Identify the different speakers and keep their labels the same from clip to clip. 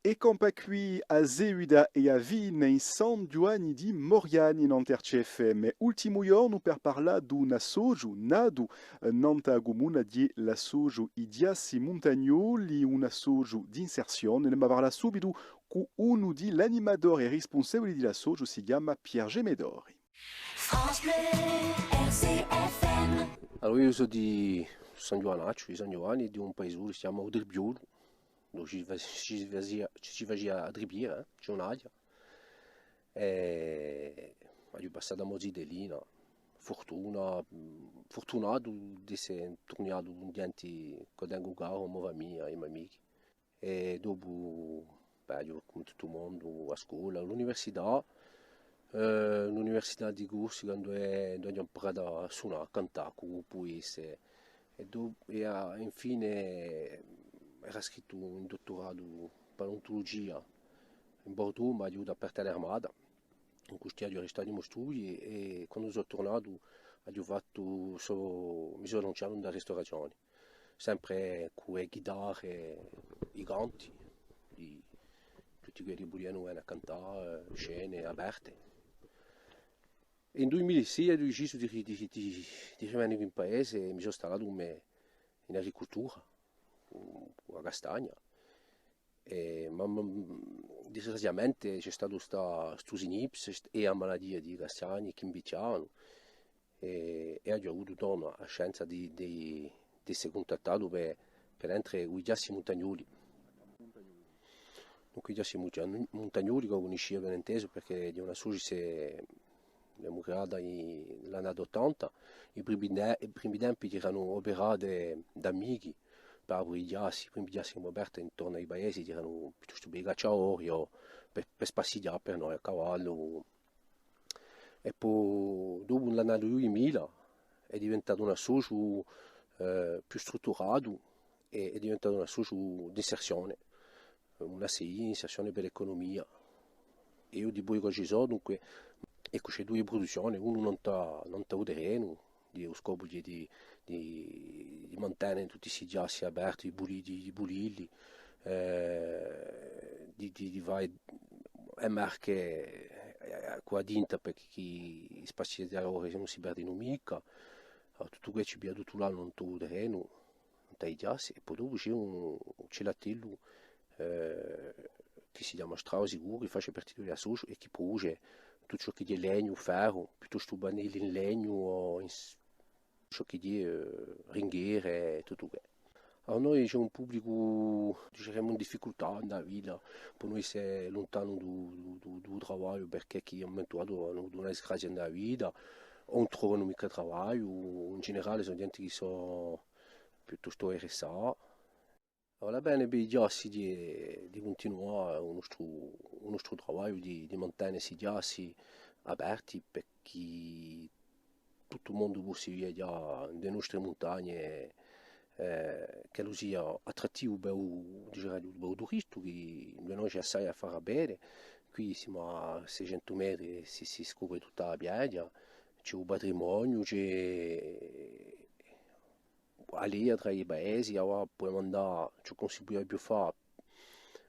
Speaker 1: E campa qui a Zeuda e a Vin in San Giovanni di Moriani in FM. Ultimo giorno per parlare di un assoggio nato nanta comune di l'assoggio Idiassi Montagnoli, un assoggio di inserzione. Ne parla subito con uno di l'animatore responsabile dell'assoggio, si chiama Pier Gemedori.
Speaker 2: France Bleu, RCFM.
Speaker 3: Allora io sono di San Giovanaccio, di San Giovanni, di un paese che si chiama Udribbiolo, dove ci faceva a Dribiera, c'è un'aia. E ho passato a mezzo di lì, no? Fortunato di essere tornato un diente che tengo caro, come mia e i miei amici. E dopo, io come tutto il mondo, a scuola, all'università di Corsica dove ho imparato a suonare, a cantare, come può essere. Infine era scritto un dottorato in paleontologia in Bordeaux, ma aiuto aperto all'armata, in cui ho restato i miei studi e quando sono tornato mi sono lanciato nella ristorazione, sempre con le chitarre, i canti, tutti quelli che volevano a cantare, scene aperte. In 2006 ho deciso di rimanere in paese e mi sono installato in agricoltura, a castagna. Ma disgraziatamente c'è stato questo sinips e la malattia di castagni che inviciavano e ho avuto torno a scienza di essere contattato per entrare i giassi montagnoli. Dunque i giassi montagnoli che ho conosciuto ben inteso perché di una società abbiamo creato nell'anno 80, i primi tempi erano operate da amici, per i primi giassi che abbiamo aperto intorno ai paesi erano piuttosto bei cacciatori per spassigliare per noi a cavallo. E poi dopo l'anno 2000 è diventato un associo più strutturato e è diventato un associo di inserzione, una SI, inserzione per l'economia. E io di poi che ci sono, dunque, ecco, c'è due produzioni, uno non sta un terreno, di scopo di mantenere tutti questi giassi aperti, di bulilli, di fare emerche qua dentro perché chi spazi di lavoro non si perdono mica, allora, tutto questo ci abbiamo tutto là non tu terreno, non tai giassi, e poi dopo c'è un celatello che si chiama Strauss sicuro, che fa parte della socio e che produce tutto ciò che è legno, ferro, piuttosto banelli in legno o ciò che è ringhiere e tutto questo. Allora noi c'è un pubblico, diciamo, in difficoltà nella vita, per noi si è lontano dal lavoro perché chi è aumentato hanno una disgrazia nella vita, o non trovano mica lavoro, in generale sono gente che sono piuttosto RSA. Allora bene, per i giassi di continuare il nostro lavoro, di mantenere questi giassi aperti perché tutto il mondo si vede nelle nostre montagne che lo sia attrattivo per il turista che noi ci assai a fare bene. Qui siamo a 600 metri e si scopre tutta la piaggia, c'è un patrimonio, c'è lì tra i paesi, allora possiamo andare, ci consigliamo più fare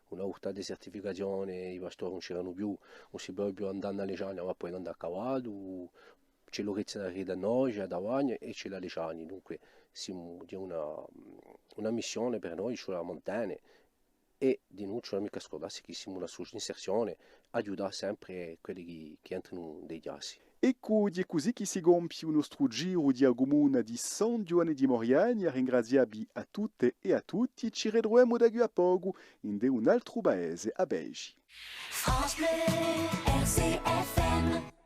Speaker 3: una volta di certificazione, i pastori non c'erano più, non si può più andare alle Leggiani, allora poi andare a cavallo, c'è l'Orezza da noi, c'è davanti e c'è la Leggiani, dunque siamo di una missione per noi sulla montagna e di noi non mica scordarsi che siamo una società di inserzione, aiuta sempre quelli che entrano dei giassi.
Speaker 1: Ecco, è così che si compie il nostro giro di comune di San Giovanni di Moriani. Ringraziamo a tutte e a tutti. Ci ritroviamo da qui a poco in un altro paese a Belgi.
Speaker 2: France Bleu, RCFM.